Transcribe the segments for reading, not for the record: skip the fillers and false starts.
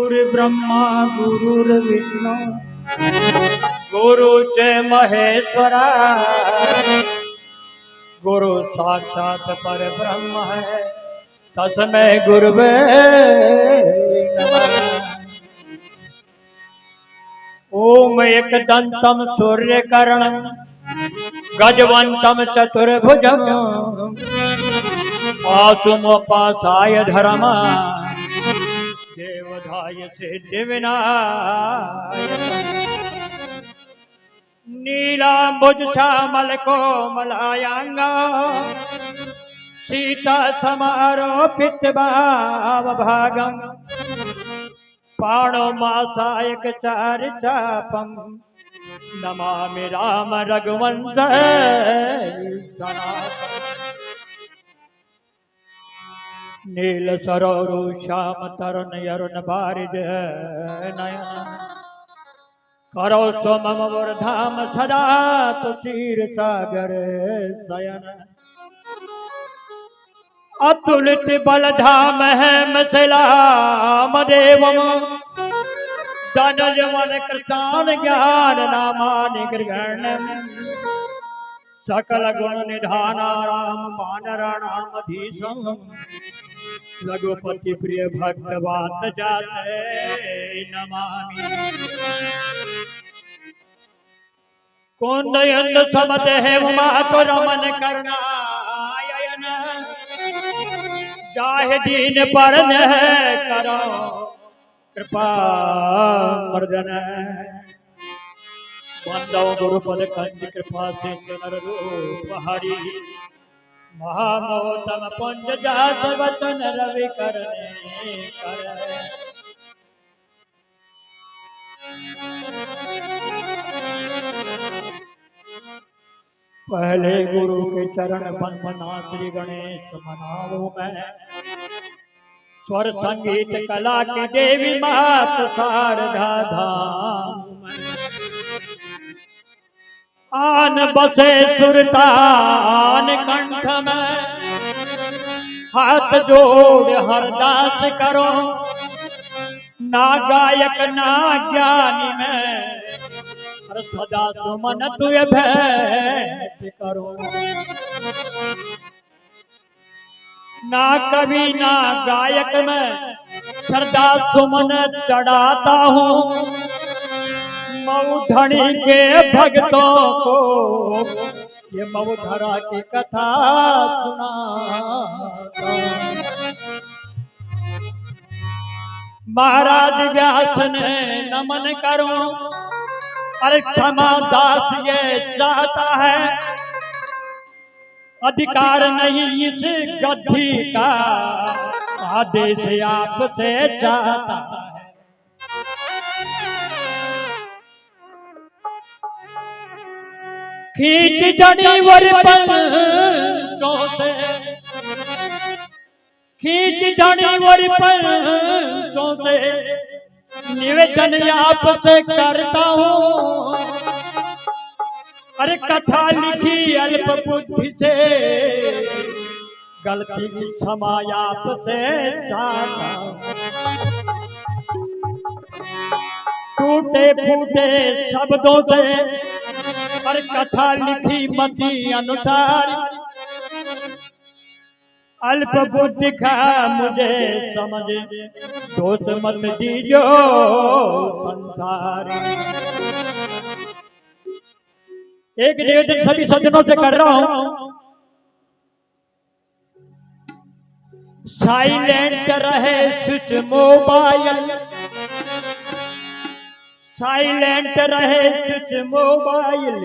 गुरुर्ब्रह्मा गुरुर्विष्णु गुरु च महेश्वरा गुरु साक्षात पर ब्रह्म है तस्मै गुरुवे नमः। ओम एकदंतम सूर्यकर्णं गजवंतम चतुर्भुजं आसुमोपासाय धर्मा देवधाय सिद्धिविनायक नीलांबुज श्यामल कोमलायांगा सीता समारोपित भावभागं पाणो मासायक चारि चापं नमामि राम रघुवंश सनातन। नील सरोरु श्याम तरुण अरुण बारिज नयन करो सोमम धाम सदा तुषीर सागर शयन। अतुलित बल धाम है मिथिलाम देवम धनजवन कृतान ज्ञान नामानि गृहण सकल गुण निधाना राम वानराणामधीशं रघुपति प्रिय भक्त वात जाते नमामि। कुंदयन समत है मातो रमन करनायन जाहे दीन पर करो कृपा मर्दन। वंदो गुरुपद कंज कृपा से नर रूप हरि महामोतम पुंज जात वचन रवि करने कर। पहले गुरु के चरण वंदना श्री गणेश मनाऊं मैं स्वर संगीत कला की देवी मात शारदा धाम आन बसे सुरतान कंठ में हाथ जोड़ हरदास करो ना गायक ना ज्ञानी में हर सदा सुमन तुय भेंट करो। ना कवि ना गायक में श्रद्धा सुमन चढ़ाता हूँ मऊधनी के भक्तों को ये मऊधरा की कथा सुनाता। महाराज व्यास ने नमन करो अरे क्षमा दास ये चाहता है अधिकार नहीं इस गद्दी का आदेश आपसे चाहता है। खींच जड़ी वर पंचों से खींच जड़ी वर पंचों से निवेदन आपसे करता हूँ अरे कथा लिखी अल्प बुद्धि से गलती की क्षमा आपसे चाहता हूँ। टूटे फूटे शब्दों से पर कथा लिखी मति अनुसार अल्प बुद्धि का मुझे समझ दोष मत दीजो संसारी। एक निवेदन सभी सज्जनों से कर रहा हूं साइलेंट रहे स्विच मोबाइल साइलेंट रहे स्विच मोबाइल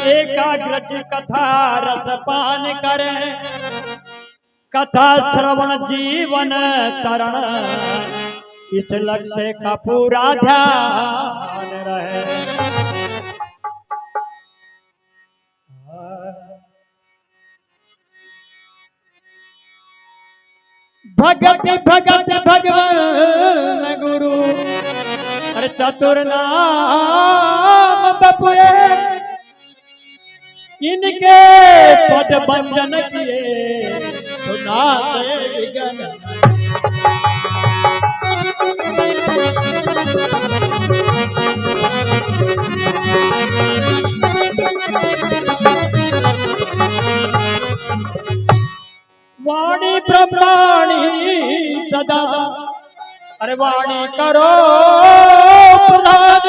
एकाग्र कथा रस पान करें कथा श्रवण जीवन तरण इस लक्ष्य का पूरा ध्यान रहे। भगत भगत भगवान गुरु अरे चतुर नाम बपुए इनके पद भंजन किए सुना अरे वाणी करो प्रधान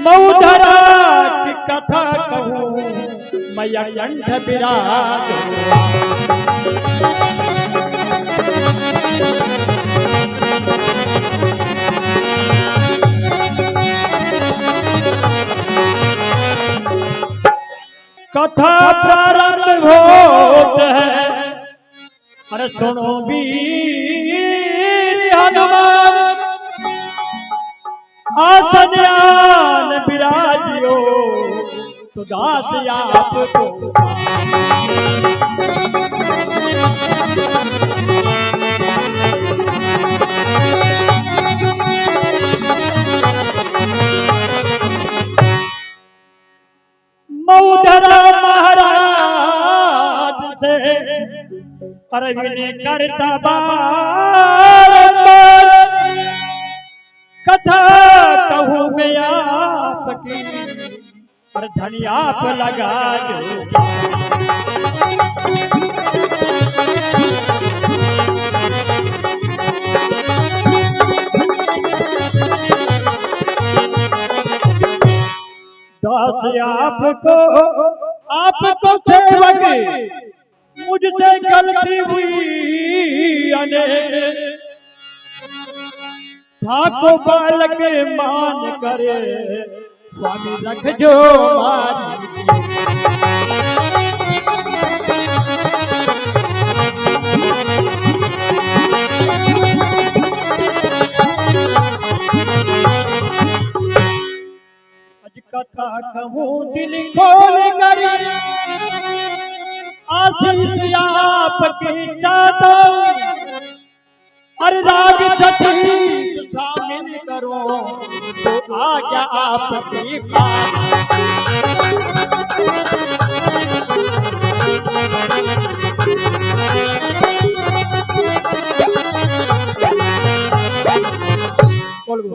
मऊधरा की कथा कहूँ मैया कंठ विराज कथा प्रारंभ होते है अरे सुनो वीर हनुमान आसन्यान विराजियो तो दास आपको मऊधरा महाराज से अरविंद करता बार कथा कहूँ मैं आपकी पर धनी आप लगा दो दास आपको सेवक मुझसे गलती हुई अनेक ठाको बालक मान करे स्वामी रख जो मारी आज कथा कहूँ दिल खोल कर आशीष आपकी चाहता हर राग सती शामिल करो तो आज्ञा आपकी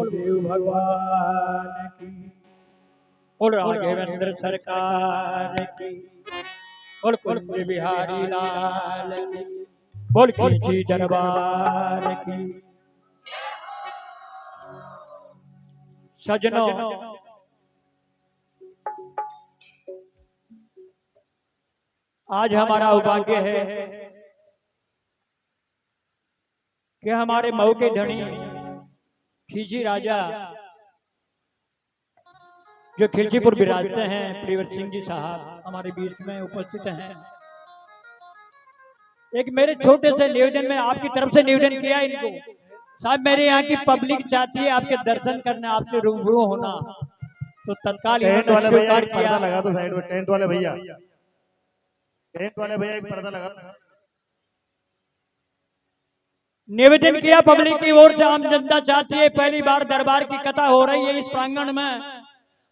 देव भगवान की और राघवेंद्र सरकार की और कुंज बिहारी लाल की बोल खींची दरबार की सजनों आज हमारा सौभाग्य है कि हमारे मऊ के धनी खींची राजा जो खिलचीपुर विराजते हैं प्रियव्रत सिंह जी साहब हमारे बीच में उपस्थित हैं। एक मेरे छोटे से निवेदन में आपकी तरफ से निवेदन किया इनको साहब मेरे यहाँ की पब्लिक चाहती है आपके दर्शन करना आपसे रूबरू होना तो तत्काल स्वीकार किया। लगा दो साइड में टेंट वाले भैया एक पर्दा लगा निवेदन किया पब्लिक की ओर से आम जनता चाहती है पहली बार दरबार की कथा हो रही है इस प्रांगण में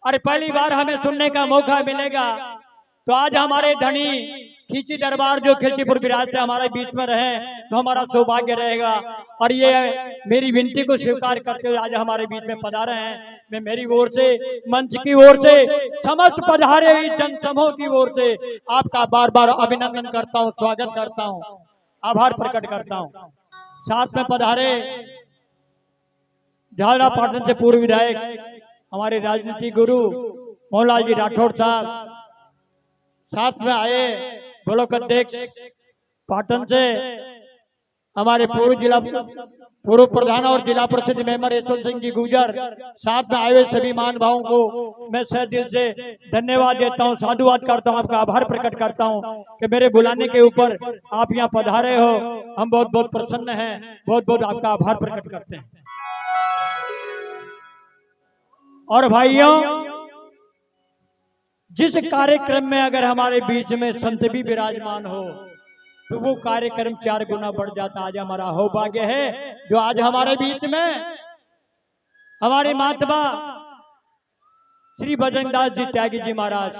और पहली बार हमें सुनने का मौका मिलेगा तो आज हमारे धनी खींची दरबार जो खिलचीपुर विराजते हमारे बीच में रहे तो हमारा सौभाग्य रहेगा और ये मेरी विनती को स्वीकार करते हुए आज हमारे बीच में पधारे हैं। मैं मेरी ओर से मंच की ओर से समस्त पधारे हुई जनसमूह की ओर से आपका बार बार अभिनंदन करता हूँ स्वागत करता हूँ आभार प्रकट करता हूँ। साथ में पधारे झालरा पाटन से पूर्व विधायक हमारे राजनीतिक गुरु मोहनलाल जी राठौड़ साहब साथ में आए ब्लॉक अध्यक्ष पाटन से हमारे पूर्व प्रधान और जिला परिषद मेंबर यशवंत सिंह जी गुजर साथ में आए हुए सभी महानुभावों को मैं सह दिल से धन्यवाद देता हूं साधुवाद करता हूं आपका आभार प्रकट करता हूं कि मेरे बुलाने के ऊपर आप यहां पधारे हो हम बहुत बहुत प्रसन्न हैं बहुत बहुत आपका आभार प्रकट करते हैं। और भाइयों जिस कार्यक्रम में अगर हमारे बीच में संत भी विराजमान हो तो वो कार्यक्रम 4 गुना बढ़ जाता। आज हमारा सौभाग्य है जो आज हमारे बीच में हमारे महात्मा श्री बजरंगदास जी त्यागी जी महाराज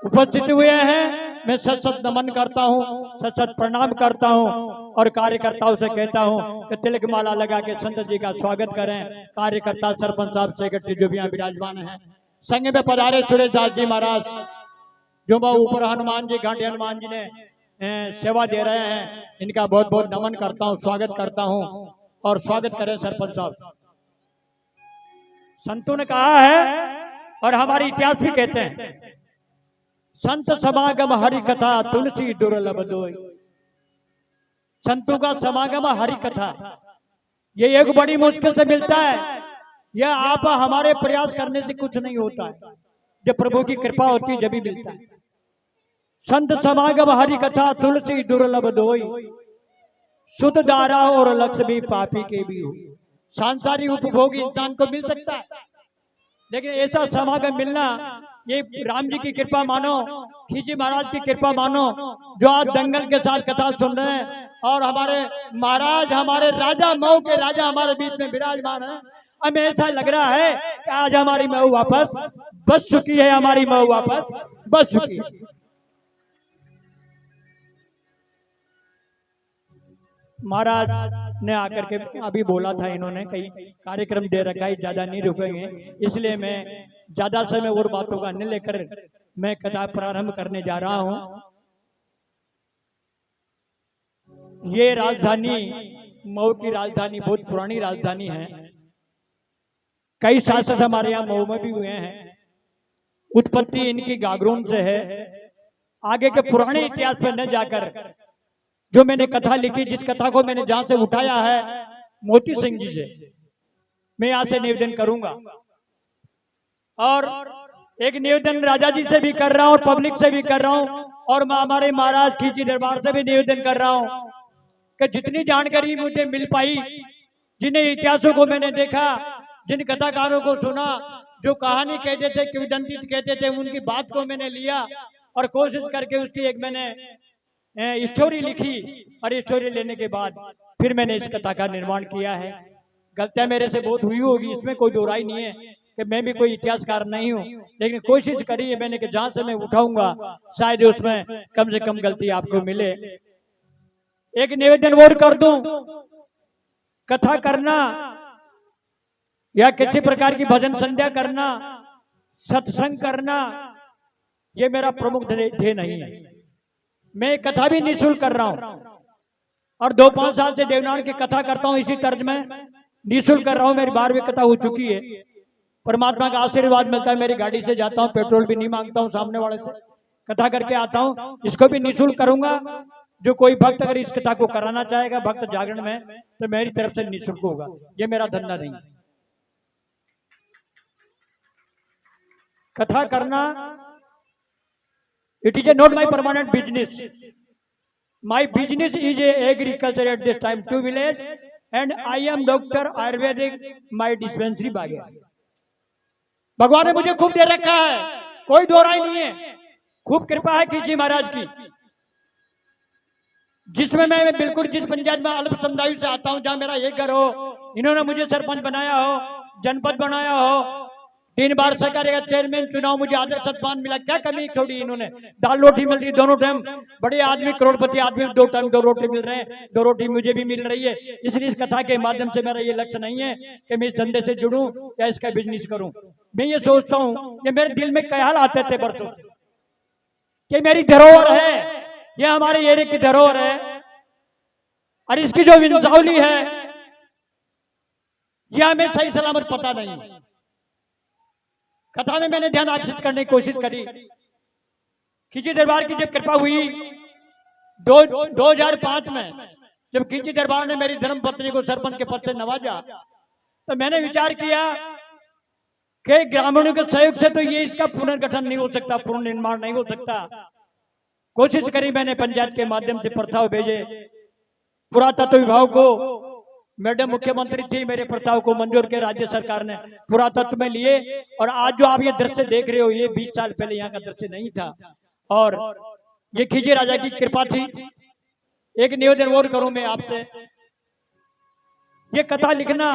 उपस्थित हुए हैं। मैं सत सत नमन करता हूं सत सत प्रणाम करता हूं और कार्यकर्ताओं से कहता हूं कि तिलक माला लगा के संत जी का स्वागत करें। कार्यकर्ता सरपंच साहब सेक्रेटरी जो भी यहाँ विराजमान हैं संग में पधारे सुरेश दास जी महाराज जो ऊपर हनुमान जी घाटी हनुमान जी ने सेवा दे रहे हैं, इनका बहुत बहुत नमन करता हूं, स्वागत करता हूं। और स्वागत करें सरपंच साहब। संतों ने कहा है और हमारे इतिहास भी कहते हैं, संत समागम हरि कथा तुलसी दुर्लभ दोई। संतों का समागम हरि कथा ये एक बड़ी मुश्किल से मिलता है। यह आप हमारे प्रयास करने से कुछ नहीं होता है, जब प्रभु की कृपा होती है जब ही मिलता है। संत समागम हरि कथा तुलसी दुर्लभ दोई, शुद्ध दारा और लक्ष्मी पापी के भी हो। सांसारिक उपभोग इंसान को मिल सकता है, लेकिन ऐसा समागम मिलना ये राम जी की कृपा मानो, खींची महाराज की कृपा मानो, जो आज दंगल के साथ कथा सुन रहे हैं। और हमारे महाराज, हमारे राजा, मऊ के राजा हमारे बीच में विराजमान है। हमें ऐसा लग रहा है कि आज हमारी मऊ वापस बस चुकी है, हमारी मऊ वापस बस चुकी है। महाराज ने आकर के अभी बोला था, इन्होंने कई कार्यक्रम दे रखा है, ज्यादा नहीं रुकेंगे, इसलिए मैं ज्यादा समय और बातों का नहीं लेकर मैं कथा प्रारंभ करने जा रहा हूं। ये राजधानी, मऊ की राजधानी बहुत पुरानी राजधानी है। कई शासक हमारे यहाँ मऊ में भी हुए हैं। उत्पत्ति इनकी गागरून से है। आगे के पुराने इतिहास पर न जाकर जो मैंने कथा लिखी, जिस कथा को मैंने जहां से उठाया है मोती सिंह जी से, मैं यहां से निवेदन करूंगा। और एक निवेदन राजा जी से भी कर रहा हूं और पब्लिक से भी कर रहा हूं, और मैं हमारे महाराज खींची दरबार से भी निवेदन कर रहा हूं कि जितनी जानकारी मुझे मिल पाई, जिन्हें इतिहासों को मैंने देखा, जिन कथाकारों को सुना, जो कहानी कहते थे, किंवदंती कहते थे, उनकी बात को मैंने लिया और कोशिश करके उसकी एक मैंने स्टोरी लिखी। और स्टोरी लेने के बाद फिर मैंने इस कथा का निर्माण किया है। गलतियां मेरे से बहुत हुई होगी, इसमें कोई दो राय नहीं है कि मैं भी कोई इतिहासकार नहीं हूं, लेकिन कोशिश करी है मैंने कि जहां से मैं उठाऊंगा शायद उसमें कम से कम गलती आपको मिले। एक निवेदन और कर दूं, कथा करना या किसी प्रकार की भजन संध्या करना, सत्संग करना, ये मेरा प्रमुख ध्येय नहीं है। मैं कथा भी निःशुल्क कर रहा हूं और 2-5 साल से देवनारायण की कथा करता हूं, इसी तर्ज में निःशुल्क कर रहा हूं। मेरी 12वीं कथा हो चुकी है। परमात्मा का आशीर्वाद मिलता है। मेरी गाड़ी से जाता हूं, पेट्रोल भी नहीं मांगता हूं, सामने वाले से कथा करके आता हूं। इसको भी निःशुल्क करूंगा। जो कोई भक्त अगर इस कथा को कराना चाहेगा भक्त जागरण में, तो मेरी तरफ से निःशुल्क होगा। ये मेरा धंधा नहीं। कथा करना, it is not my permanent business. My business is agriculture at this time, 2 village, and I am Dr. Ayurvedic, my dispensary बागे। भगवान ने मुझे खूब दे रखा है, कोई दो राय नहीं है। खूब कृपा है खींची महाराज की, जिसमें मैं बिल्कुल जिस पंचायत में अल्प समुदाय से आता हूं, जहां मेरा एक घर हो, इन्होंने मुझे सरपंच बनाया हो, जनपद बनाया हो, 3 बार सरकार का चेयरमैन चुनाव, मुझे आदर सम्मान मिला। क्या कमी छोड़ी इन्होंने? दाल रोटी मिल रही दोनों टाइम। बड़े आदमी, करोड़पति आदमी 2 टाइम 2 रोटी मिल रहे हैं, 2 रोटी मुझे भी मिल रही है। इसलिए इस कथा के माध्यम से मेरा ये लक्ष्य नहीं है कि मैं इस धंधे से जुड़ूं या इसका बिजनेस करूं। मैं ये सोचता हूं कि मेरे दिल में ख्याल आते थे बरसों कि मेरी धरोहर है, ये हमारे एरिया की धरोहर है, और इसकी जो वंशावली है यह हमें सही सलामत पता नहीं। कथा में मैंने ध्यान आकर्षित करने की कोशिश करी। खींची दरबार की जब कृपा हुई 2005 में, जब खींची दरबार ने मेरी धर्मपत्नी को सरपंच के पद से नवाजा, तो मैंने विचार किया कि ग्रामीणों के सहयोग से तो ये इसका पुनर्गठन नहीं हो सकता, पुनर्निर्माण नहीं हो सकता। कोशिश करी मैंने पंचायत के माध्यम से प्रस्ताव भेजे, पुरातत्व विभाग को, मैडम मुख्यमंत्री थी, मेरे प्रस्ताव को मंजूर के राज्य सरकार ने पुरातत्व में लिए। और आज जो आप ये दृश्य देख रहे हो, ये 20 साल पहले यहाँ का दृश्य नहीं था, और ये खींची राजा की कृपा थी। एक निवेदन और करूं मैं आपसे, ये कथा लिखना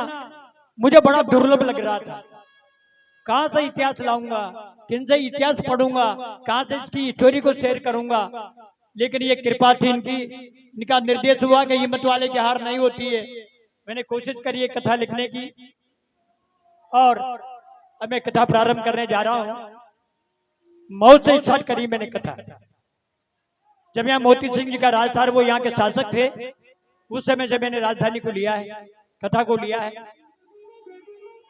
मुझे बड़ा दुर्लभ लग रहा था। कहां से इतिहास लाऊंगा, किन से इतिहास पढ़ूंगा, कहां से इसकी स्टोरी को शेयर करूंगा। लेकिन ये कृपा थी इनकी, इनका निर्देश हुआ कि हिम्मत वाले की हार नहीं होती है। मैंने कोशिश करी है कथा लिखने की, और अब मैं कथा प्रारंभ करने जा रहा हूं। मौत से स्टार्ट करी मैंने कथा। जब यहाँ मोती सिंह जी का राज था, वो यहाँ के शासक थे, उस समय से मैंने राजधानी को लिया है, कथा को लिया है।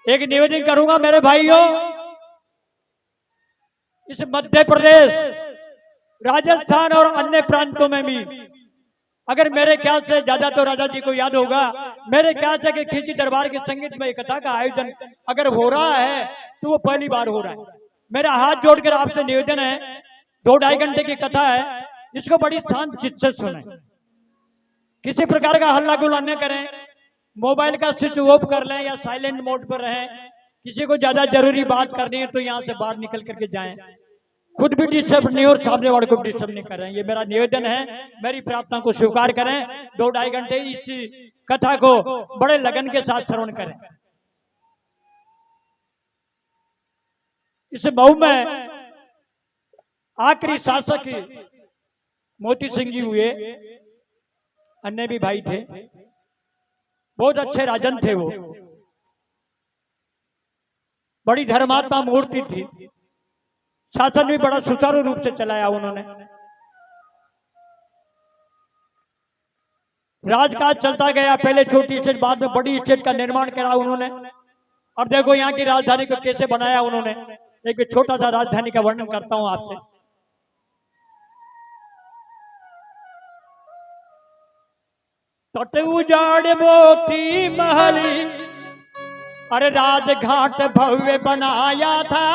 एक निवेदन करूंगा मेरे भाइयों, इस मध्य प्रदेश, राजस्थान और अन्य प्रांतों में भी अगर मेरे ख्याल से ज्यादा तो राजा जी को याद होगा, मेरे ख्याल से कि खिंची दरबार की संगीतमय कथा का आयोजन अगर हो रहा है तो वो पहली बार हो रहा है। मेरा हाथ जोड़कर आपसे निवेदन है, 2-2.5 घंटे की कथा है, इसको बड़ी शांत चित्त से सुने, किसी प्रकार का हल्ला गुल्ला न करें, मोबाइल का स्विच ऑफ कर लें या साइलेंट मोड पर रहें। किसी को ज्यादा जरूरी बात करनी है तो यहाँ से बाहर निकल करके जाएं, खुद भी डिस्टर्ब नहीं और सामने वाले को डिस्टर्ब नहीं कर रहे हैं। ये मेरा निवेदन है, मेरी प्रार्थना को स्वीकार करें। 2-2.5 घंटे इस कथा को बड़े लगन के साथ श्रवण करें। इस मऊ में आखिरी शासक मोती सिंह जी हुए, अन्य भी भाई थे, बहुत अच्छे राजन थे, वो बड़ी धर्मात्मा मूर्ति थी, शासन भी बड़ा सुचारू रूप से चलाया उन्होंने। राजकाज चलता गया, पहले छोटी स्टेट, बाद में बड़ी स्टेट का निर्माण करा उन्होंने। अब देखो यहाँ की राजधानी को कैसे बनाया उन्होंने। एक छोटा सा राजधानी का वर्णन करता हूं आपसे। तट उजाड़ मोती महली, अरे राजघाट भव्य बनाया था,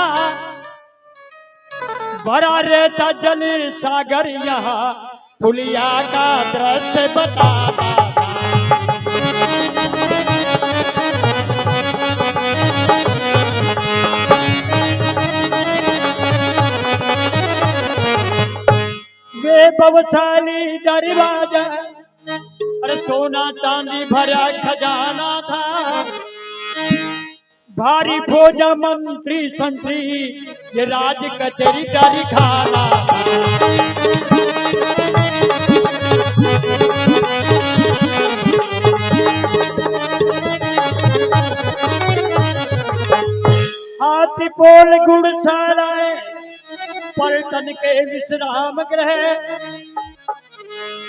भरा रहता जल सागर, यहाँ पुलिया का दृश्य बताता था। वे बवशाली दरवाजा, अरे सोना चांदी भरा खजाना था, भारी फौजा मंत्री संतरी, ये राज कचहरी डारी खाना था। हाथी पोल गुड़शाला, पलटन के विश्राम गृह,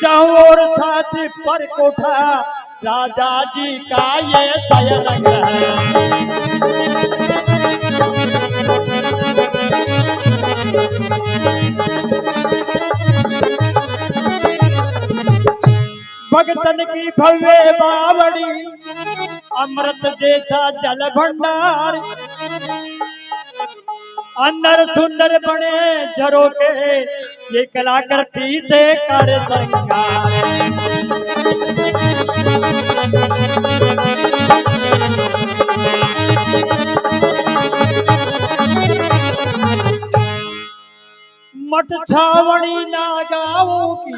चाहोर साथ पर कोठा, राजा जी का ये शयन गृह। भगतन की भव्य बावड़ी, अमृत जैसा जल भंडार, अंदर सुंदर बने झरोखे, ये कलाकृति से कर श्रृंगार। मठ छावनी नागाओं की,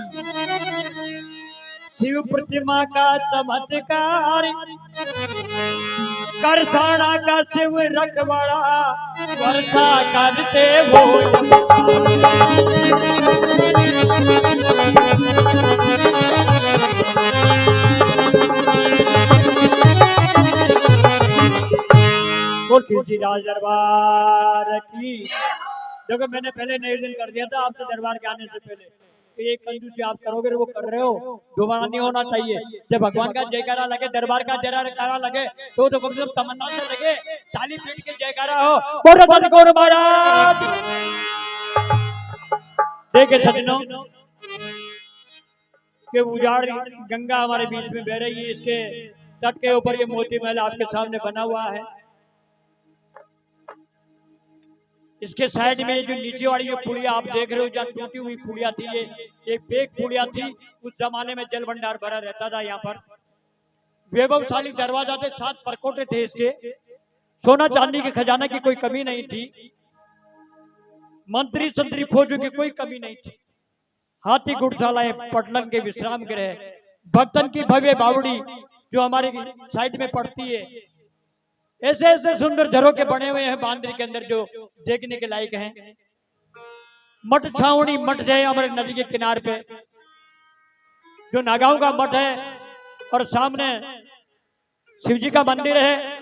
शिव प्रतिमा का चमत्कार, करसाना का शिव रखवाड़ा, वर्षा करते हो। जी राज दरबार की। देखो मैंने पहले निवेदन कर दिया था आपसे दरबार के आने से पहले कि एक कंजूसी आप करोगे, वो कर रहे हो, दोबारा नहीं होना चाहिए। जब भगवान का जयकारा लगे, दरबार का जयकारा लगे, तो कम से कम तमन्ना से लगे, ताली पीट के जयकारा हो। बोलो महाराज। देखे सजनों के उजाड़ गंगा हमारे बीच में बह रही है, इसके तट के ऊपर ये मोती महल आपके सामने बना हुआ है। इसके साइड में जो नीचे वाली जो पुलिया आप देख रहे हो, जहाँ टूटी हुई पुलिया थी, ये एक बेग पुलिया थी। उस जमाने में जल भंडार भरा रहता था यहाँ पर। वैभवशाली दरवाजा थे, 7 परकोटे थे इसके, सोना चांदी के खजाना की कोई कमी नहीं थी, मंत्री संतरी फौजों की कोई कमी नहीं थी। हाथी गुड़शालाएं, पटलन के विश्राम गृह, भक्तन की भव्य बावड़ी जो हमारे साइड में पड़ती है, ऐसे ऐसे सुंदर झरोके बने हुए हैं बांद्री के अंदर जो देखने के लायक हैं। मठ छावनी मठ है हमारे नदी के किनारे पे, जो नागांव का मठ है, और सामने शिवजी का मंदिर है।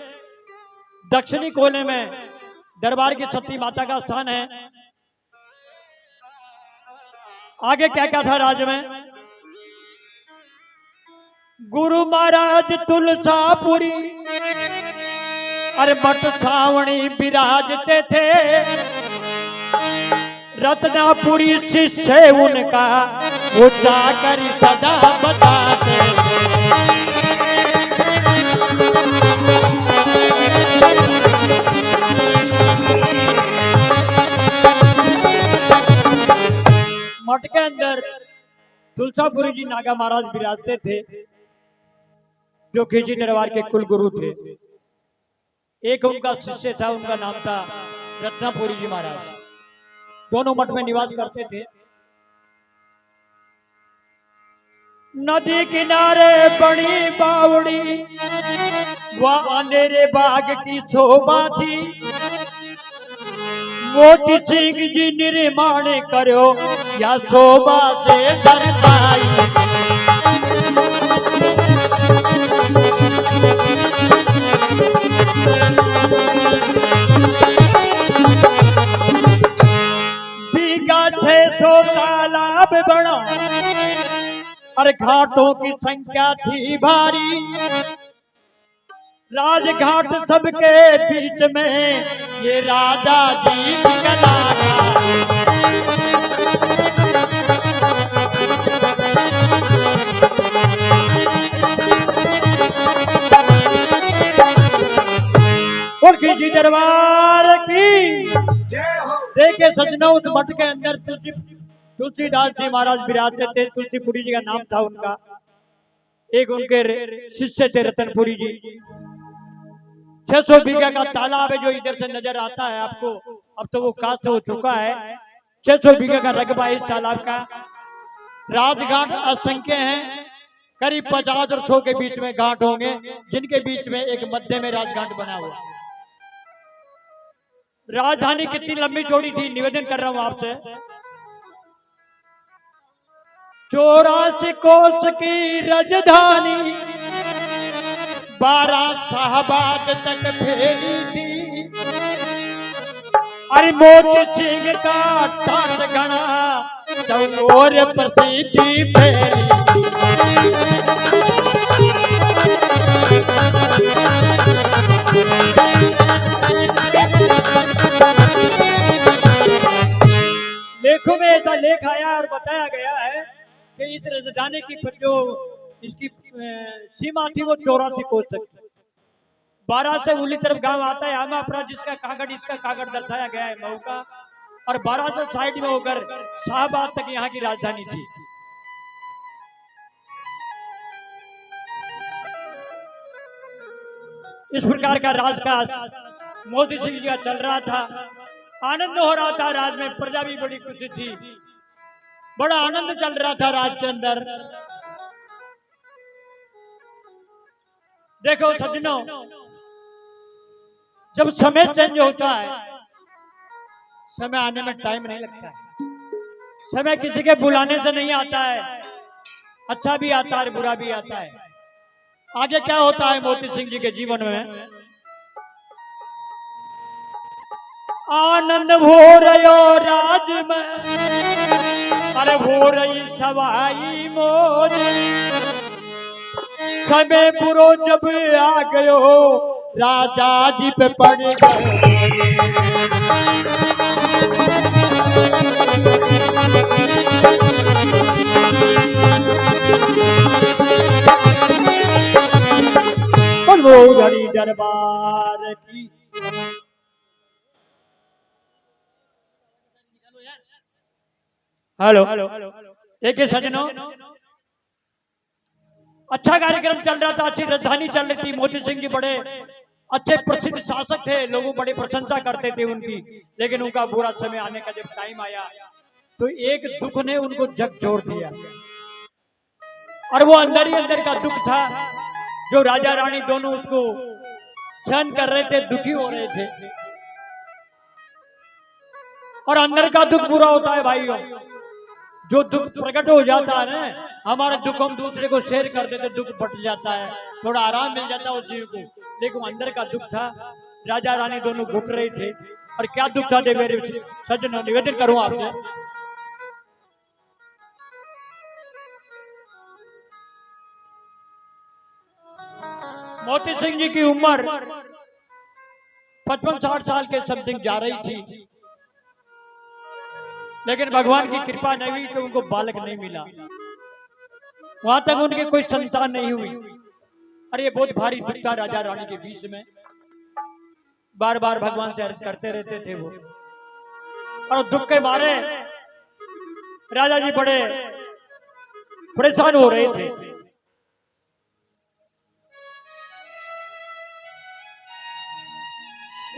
दक्षिणी कोने में दरबार की सती माता का स्थान है। आगे क्या क्या था राज में। गुरु महाराज तुलसापुरी अरे मठ छावनी विराजते थे, रत्नापुरी शिष्य उनका वो जाकर सदा बताते थे। मठ के अंदर तुलसापुरी जी नागा महाराज विराजते थे, जो खिजी दरबार के कुल गुरु थे। एक उनका शिष्य था, उनका नाम था रत्नापुरी जी महाराज। दोनों मठ में निवास करते थे। नदी किनारे बड़ी बावड़ी वह अंधेरे बाग की शोभा थी, मोती सिंह जी निर्माण करो या शोभा से दर्शाई। बीघा 600 तालाब बना और घाटों की संख्या थी भारी, राजघाट सबके बीच में ये राजा जी कला और खिजी दरबार की देखे सजना। उस मठ के अंदर तुलसीदास जी महाराज विराजते थे। तुलसीपुरी जी का नाम था उनका। एक उनके शिष्य थे रतनपुरी जी। 600 बीघा का तालाब है जो इधर से नजर आता है आपको, अब तो वो कास्ट हो चुका है। 600 बीघा का रकबा इस तालाब का। राजघाट असंख्य हैं, करीब 50 और 100 के बीच में घाट होंगे, जिनके बीच में एक मध्य में राजघाट बना हुआ। राजधानी कितनी लंबी चौड़ी थी, निवेदन कर रहा हूं आपसे। 84 कोस की राजधानी 12 शाहबाद तक फैली थी। अरे मोती सिंह का ठाट गणा चौर प्रसिद्धि फैली थी। लेखों में ऐसा लेख आया और बताया गया है कि इस राजधानी की जो इसकी सीमा थी वो 84 कोस तक। 12 से उली तरफ गांव आता है आमापुरा, जिसका कागड़ इसका कागड़ दर्शाया गया है मऊ का, और 12 से साइड में होकर शाहबाद तक यहाँ की राजधानी थी। इस प्रकार का राजकाज मोती सिंह जी का चल रहा था। आनंद हो रहा था राज में, प्रजा भी बड़ी खुशी थी, बड़ा आनंद चल रहा था राज के अंदर। देखो सज्जनों, जब समय चेंज होता है, समय आने में टाइम नहीं लगता है। समय किसी के बुलाने से नहीं आता है, अच्छा भी आता है बुरा भी आता है। आगे क्या होता है मोती सिंह जी के जीवन में। आनंद हो रयो राज में, अरे हो रही सवाई मोज, समय बुरो जब आ गयो राजा जी पे पड़ गए। घड़ी दरबार की हेलो देखिए सज्जनों, अच्छा कार्यक्रम चल रहा था, अच्छी राजधानी चल रही थी। मोती सिंह जी बड़े अच्छे प्रसिद्ध शासक थे, लोग बड़ी प्रशंसा करते थे उनकी। लेकिन उनका बुरा समय आने का जब टाइम आया तो एक दुख ने उनको झकझोर दिया, और वो अंदर ही अंदर का दुख था जो राजा रानी दोनों उसको सहन कर रहे थे, दुखी हो रहे थे। और अंदर का दुख बुरा होता है भाइयों, जो दुख प्रकट हो जाता है ना, हमारा दुख हम दूसरे को शेयर कर देते, दुख बट जाता है, थोड़ा आराम मिल जाता है उस जीव को। देखो अंदर का दुख था, राजा रानी दोनों घुट रहे थे। और क्या दुख था मेरे सज्जनों, निवेदन करूं आपसे। मोती सिंह जी की उम्र 55-60 साल के समथिंग जा रही थी, लेकिन भगवान की कृपा नहीं हुई कि उनको बालक नहीं मिला। वहां तक उनकी कोई संतान नहीं हुई। और ये बहुत भारी दुख था राजा रानी के बीच में। बार बार भगवान से अर्ज करते रहते थे वो, और दुख के मारे राजा जी बड़े परेशान हो रहे थे।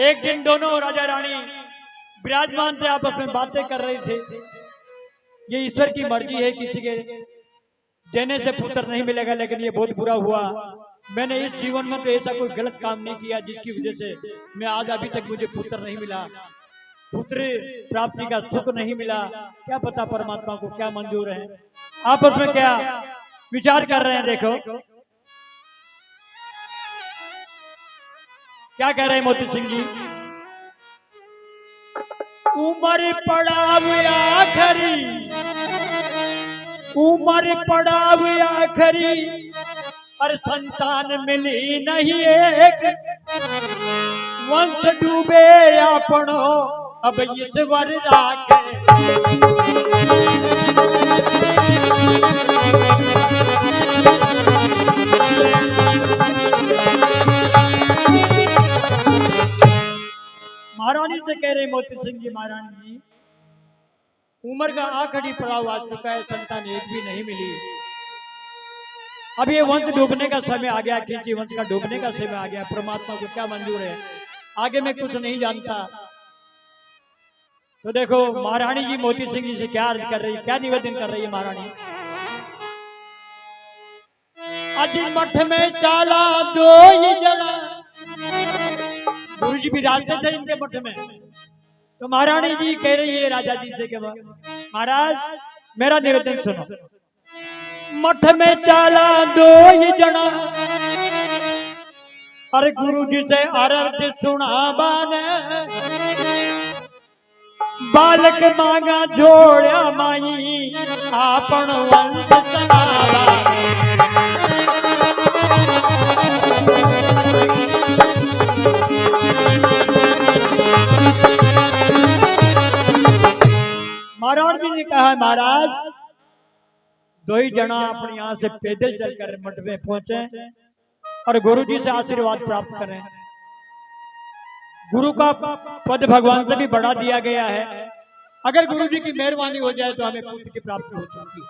एक दिन दोनों राजा रानी विराजमान थे, आपस में बातें कर रहे थे। ये ईश्वर की मर्जी है, किसी के देने से पुत्र नहीं मिलेगा, लेकिन ये बहुत बुरा हुआ। मैंने इस जीवन में तो ऐसा कोई गलत काम नहीं किया जिसकी वजह से मैं आज अभी तक मुझे पुत्र नहीं मिला, पुत्र प्राप्ति का सुख नहीं मिला। क्या पता परमात्मा को क्या मंजूर है। आपस में क्या विचार कर रहे हैं, देखो क्या कह रहे हैं मोती सिंह जी। उम्र पड़ाव आखरी, उम्र पड़ाव आखरी, और संतान मिली नहीं एक, वंश डूबे आपनो अब ईश्वर राखे। महारानी से कह रहे मोती सिंह जी, महारानी जी उम्र का आखिरी पड़ाव आ चुका है, संतान एक भी नहीं मिली। अब ये वंश डूबने का समय आ गया, खिंची वंश का डूबने का समय आ गया। परमात्मा को क्या मंजूर है, आगे मैं कुछ नहीं जानता। तो देखो महारानी जी मोती सिंह जी से क्या अर्ज कर रही है, क्या निवेदन कर रही है महारानी। अजी मठ में चाला दो ही जना, गुरु जी भी डालते थे इनके मठ में। तो महारानी जी कह रही है राजा जी से कि महाराज मेरा निवेदन सुनो। मठ में चाला दो ही जना, अरे गुरु जी से अर्ज सुना बाने, बालक मांगा जोड़ा माई आपन वंश चलावा। महाराज जी ने कहा महाराज दो ही जना अपने यहाँ से पैदल चलकर मठ में पहुंचे और गुरु जी से आशीर्वाद प्राप्त करें। गुरु का पद भगवान से भी बढ़ा दिया गया है। अगर गुरु जी की मेहरबानी हो जाए तो हमें पुत्र की प्राप्ति हो सकती है।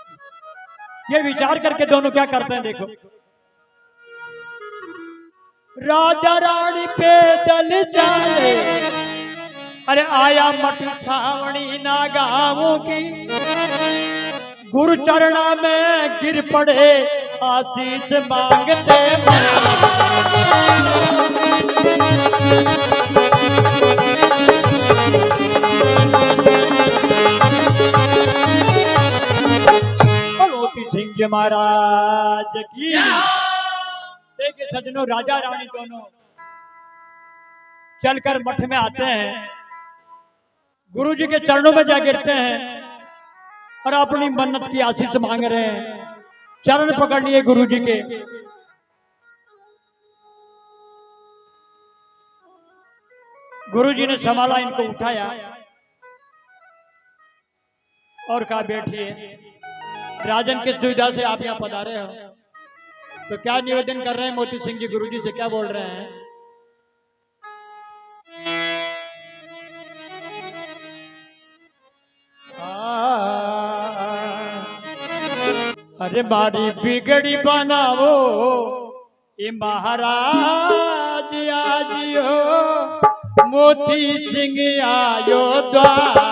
ये विचार करके दोनों क्या करते हैं, देखो। राजा रानी पैदल चले, अरे आया मठ छावनी ना गाँवों की, गुरु चरणा में गिर पड़े आशीष मांगते। मोती सिंह जी महाराज की। देखिए सजनों, राजा रानी दोनों चलकर मठ में आते हैं, गुरु जी के चरणों में जा गिरते हैं और अपनी मन्नत की आशीष मांग रहे हैं। चरण पकड़ लिए गुरु जी के। गुरु जी ने संभाला, इनको उठाया और कहा बैठिए। राजन किस दुविधा से आप यहाँ पधारे हो, तो क्या निवेदन कर रहे हैं मोती सिंह जी, गुरु जी से क्या बोल रहे हैं। अरे मारी बिगड़ी बनाओ ये महाराज आजियो, मोती सिंह आयो द्वार।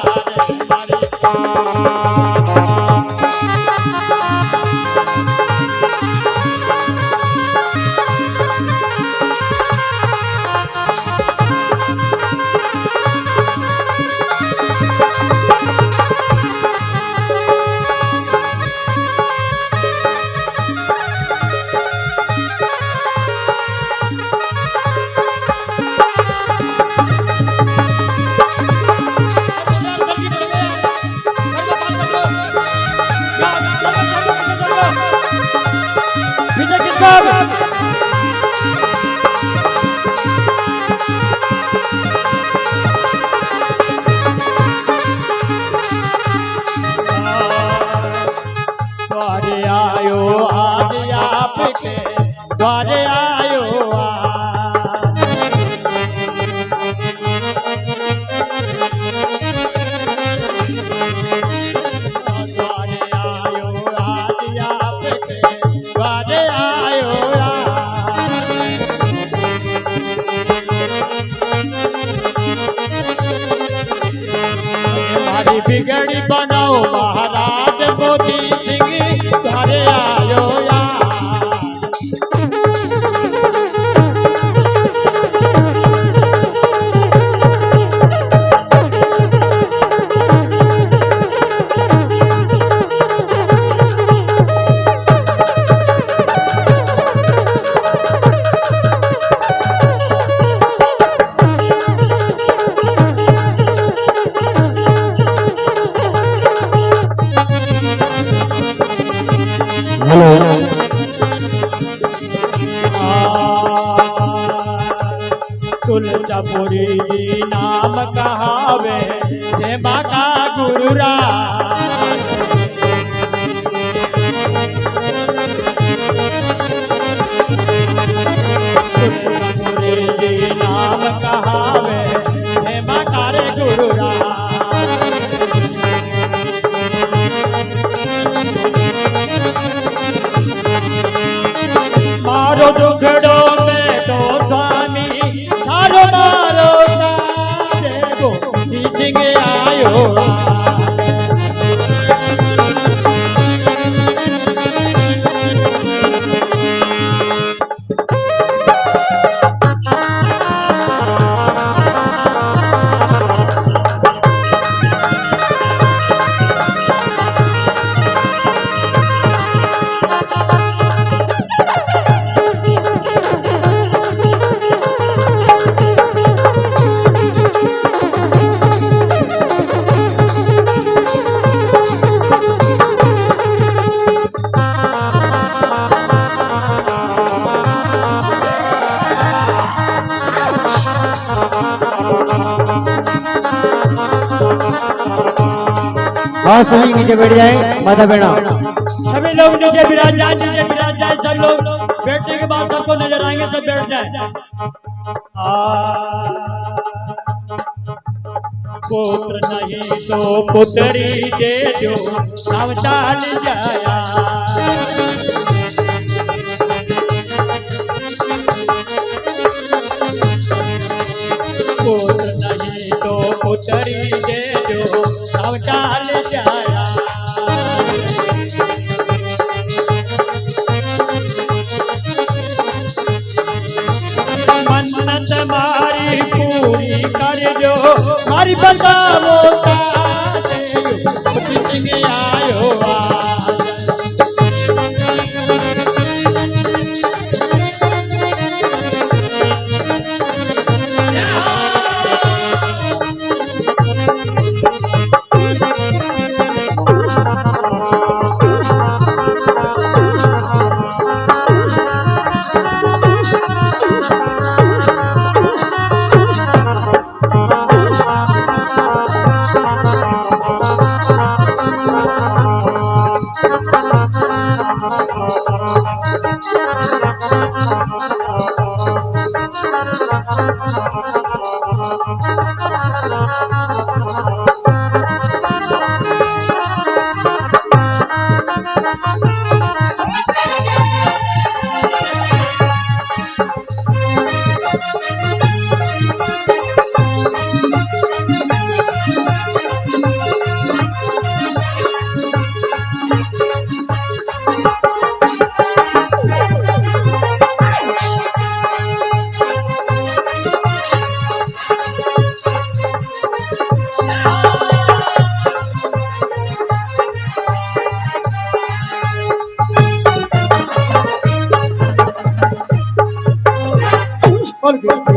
आपके द्वारे आयो द्वारे आयो आज आपके द्वारे आयो हमारी बिगड़ी बनाओ महाराज मोदी सिंह घरे आयो तुलजापुरी जी नाम कहावे हे माता गुरुरा तुलजापुरी जी नाम कहावे हे माता रे गुरुरा मारो दुखड़ो में तो स्वामी थारो मारो देखो सिंह आयो हाँ सभी नीचे बैठ जाए माता बहना सभी लोग नीचे विराज जाए सब लोग बैठने के बाद सबको नजर आएंगे सब बैठ जाए पुत्र नहीं तो पुत्री दे जो सब चाल जाया पुत्र नहीं तो पुत्री दे जो सब चाल जाया मन्नत मारी पूरी कर जो मारी बताओ सिंह आयो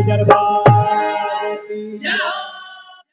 दरबार